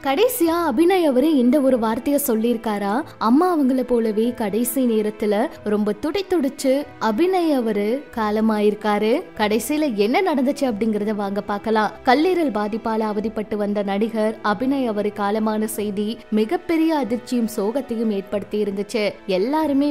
கடைசியா அபிநய் அவரு இந்த ஒரு வார்த்தைய சொல்லியிருக்காரா, அம்மா அவங்கள போலவே கடைசி நேரத்துல ரொம்ப துடிச்சு அபிநய் அவரு காலமாயிருக்காரு. கடைசியில என்ன நடந்துச்சு அப்படிங்கறத வாங்க பார்க்கலாம். கல்லீரல் பாதிப்பால அவதிப்பட்டு வந்த நடிகர் அபிநய் அவரு காலமான செய்தி மிகப்பெரிய அதிர்ச்சியும் சோகத்தையும் ஏற்படுத்தி இருந்துச்சு. எல்லாருமே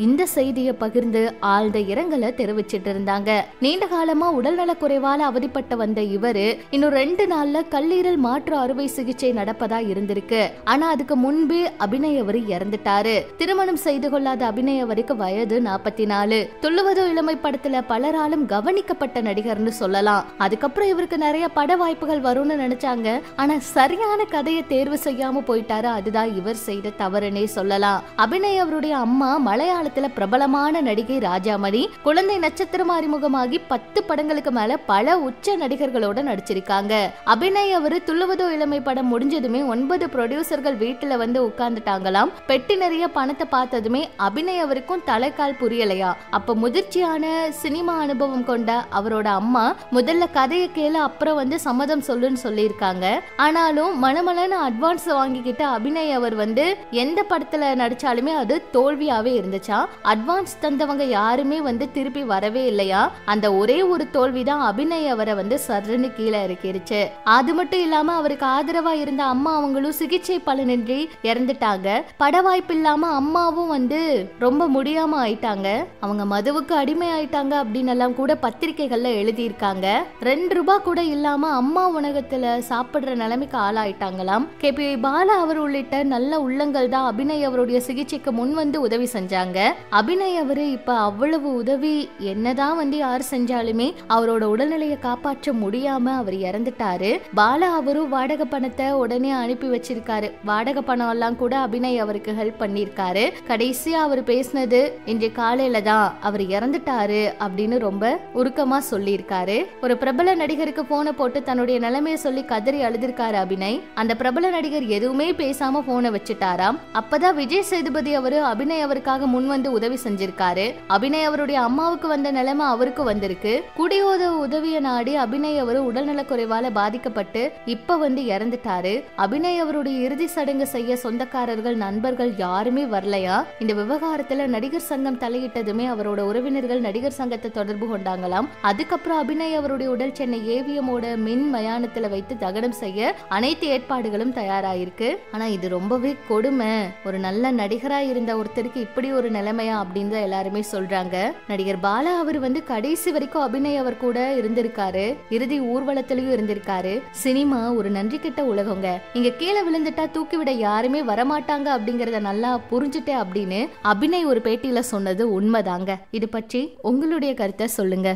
இந்த செய்தியை பகிர்ந்து ஆழ்ந்த இரங்கலை தெரிவிச்சிட்டு இருந்தாங்க. நீண்ட காலமா உடல்நல குறைவால அவதிப்பட்டு வந்த இவரு இன்னும் 2 நாள்ல கல்லீரல் மாற்று அறுவை சிகிச்சை நடப்பதா இருந்திருக்கு. ஆனா அதுக்கு முன்பே அபிநய் அவர் இறந்துட்டாரு. திருமணம் செய்து கொள்ளாத அபிநய் அவருக்கு வயது 44. துள்ளுவதோ இளமை படத்துல பலராலும் கவனிக்கப்பட்ட நடிகர்னு சொல்லலாம். அதுக்கப்புறம் இவருக்கு நிறைய பட வாய்ப்புகள் வரும்னு நினைச்சாங்க. ஆனா சரியான கதையை தேர்வு செய்யாம போயிட்டாரு. அதுதான் இவர் செய்த தவறுனே சொல்லலாம். அபிநய் அவருடைய அம்மா மலையாளத்துல பிரபலமான நடிகை ராஜாமணி. குழந்தை நட்சத்திரம் அறிமுகமாகி 10 படங்களுக்கு மேல பல உச்ச நடிகர்களோட நடிச்சிருக்காங்க. அபிநய் அவரு துள்ளுவதோ இளமை படம் முடிஞ்சதுமே 9 ப்ரொடியூசர்கள் வீட்டுல உட்கார்ந்துட்டாங்களாம். பெட்டி நிறைய பணத்தை பார்த்ததுமே அபிநய் அவருக்கும் தலைக்கால் புரியலையா. அப்ப முதிர்ச்சியான சினிமா அனுபவம் கொண்ட அவரோட அம்மா முதல்ல கதையை கேளு அப்புறம் சம்மதம் சொல்லுன்னு சொல்லியிருக்காங்க. ஆனாலும் மனமலன்னு அட்வான்ஸ் வாங்கிக்கிட்ட அபிநய் அவர் எந்த படத்துல நடிச்சாலுமே அது தோல்வியாவே இருந்துச்சா. அட்வான்ஸ் தந்தவங்க யாருமே திருப்பி வரவே இல்லையா. அந்த ஒரே ஒரு தோல்விதான் அபிநய் அவரை சர்ன்னு கீழே இறக்கிருச்சு. அது மட்டும் இல்லாம அவருக்கு ஆதரவா இருந்த அம்மா அவங்களும் சிகிச்சை பலனின்றி இறந்துட்டாங்க. பட வாய்ப்பு இல்லாம அம்மாவும் ரொம்ப முடியாம ஆயிட்டாங்க. அவங்க மதுவுக்கு அடிமை ஆயிட்டாங்க அப்படின்னு எல்லாம் கூட பத்திரிகைகள்ல எழுதியிருக்காங்க. 2 ரூபாய் கூட இல்லாம அம்மா உணவகத்துல சாப்பிடுற நிலைமைக்கு ஆளாயிட்டாங்களாம். KPI பாலா அவர் உள்ளிட்ட நல்ல உள்ளங்கள் தான் அபிநய் அவருடைய சிகிச்சைக்கு முன் உதவி செஞ்சாங்க. அபிநய் அவரு இப்ப அவ்வளவு உதவி என்னதான் யார் செஞ்சாலுமே அவரோட உடல்நிலையை காப்பாற்ற முடியாம அவர் இறந்துட்டாரு. பாலா அவரும் வாடகை பணத்தை உடனே அனுப்பி வச்சிருக்காரு. வாடகை பணம் எல்லாம் கூட அபிநய் அவருக்கு ஹெல்ப் பண்ணிருக்காரு. கடைசியா அவர் பேசினது இன்று காலையில தான் அவர் இறந்துட்டாரு அப்படின்னு ரொம்ப உருக்கமா சொல்லியிருக்காரு. ஒரு பிரபல நடிகருக்கு போனை போட்டு தன்னுடைய நிலைமையை சொல்லி கதறி அழுதிருக்காரு அபிநய். அந்த பிரபல நடிகர் எதுவுமே பேசாம போனை வச்சுட்டாராம். அப்பதான் விஜய் சேதுபதி அவரு அபிநய் அவருக்காக முன் உதவி செஞ்சிருக்காரு. அபிநய் அவருடைய அம்மாவுக்கு வந்த நிலைமை அவருக்கு வந்திருக்கு. குடியோத உதவிய நாடி அபிநய் அவரு உடல்நல குறைவால பாதிக்கப்பட்டு இப்ப இறந்துட்டாரு. அபிநய் அவருடைய இறுதி சடங்கு செய்ய சொந்தக்காரர்கள் நண்பர்கள் யாருமே வரலையா. இந்த விவகாரத்துல நடிகர் சங்கம் தலையிட்டதுமே அவரோட உறவினர்கள் நடிகர் சங்கத்தை தொடர்பு கொண்டாங்களாம். அதுக்கப்புறம் அபிநய் அவருடைய உடல் சென்னை ஏவிஎமோட மின் மயானத்துல வைத்து தகனம் செய்ய அனைத்து ஏற்பாடுகளும் தயாராயிருக்கு. ஆனா இது ரொம்பவே கொடுமை. ஒரு நல்ல நடிகரா இருந்த ஒருத்தருக்கு இப்படி ஒரு நிலைமையா அப்படின்னு எல்லாருமே சொல்றாங்க. நடிகர் பாலா அவர் கடைசி வரைக்கும் அபிநய் அவர் கூட இருந்திருக்காரு. இறுதி ஊர்வலத்திலயும் இருந்திருக்காரு. சினிமா ஒரு நன்றி கிட்ட உலகங்க. இங்க கீழே விழுந்துட்டா தூக்கிவிட யாருமே வரமாட்டாங்க அப்படிங்கறத நல்லா புரிஞ்சுட்டே அப்படின்னு அபிநய் ஒரு பேட்டியில சொன்னது உண்மைதாங்க. இது பற்றி உங்களுடைய கருத்தை சொல்லுங்க.